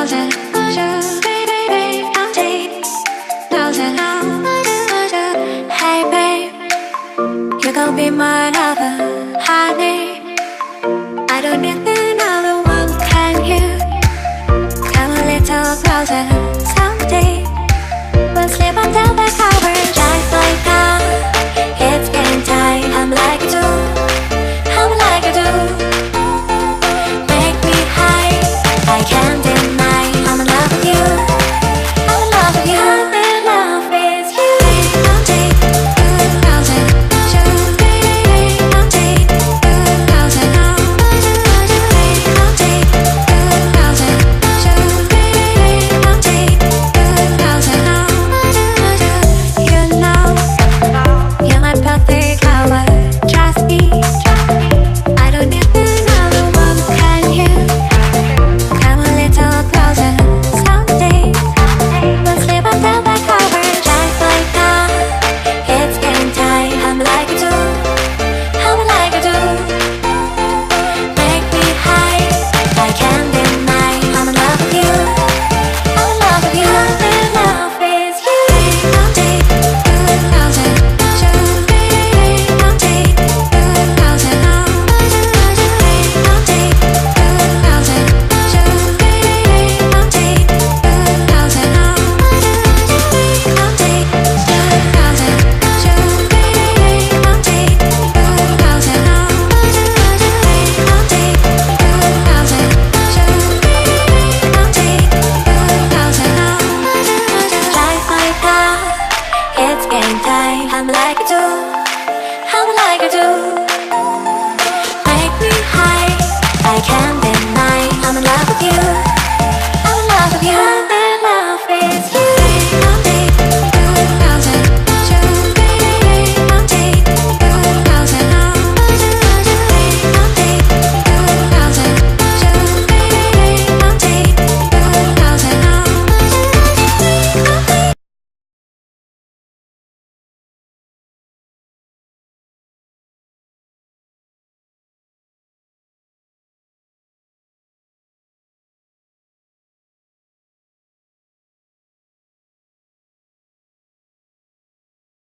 Hey babe, you gon' be my lover, honey. I don't need another one, can you? Come a little closer, someday we'll sleep until the covers. Just like that, it's getting tight. I'm like you do, I'm like you do. Make me high, I can't deny. I'm in love with you, I'm in love with you. I'm in love with you. I'll take you closer, should be. I'll take you closer now. I'll take you closer, should be. I'll take you closer now. You know, you're my perfect lover. Trust me, I don't need another one, can you? Come a little closer, someday we'll sleep until the covers. Just like that, it's getting tight. I'm like you do, I'm like you do. Make me high, I can't deny. I'm in love with you, I'm in love with you. I'm in love with you. I'll take you closer, should be. I'll take you closer now. I'll take you closer, should be. I'll take you closer now. I'll take you closer, should be. I'll take you closer now. I'll take you closer, should be. I'll take you closer now. Just like that, it's getting tight. I'm like you do, I'm like you do. Make me high, I can't deny. I'm in love with you.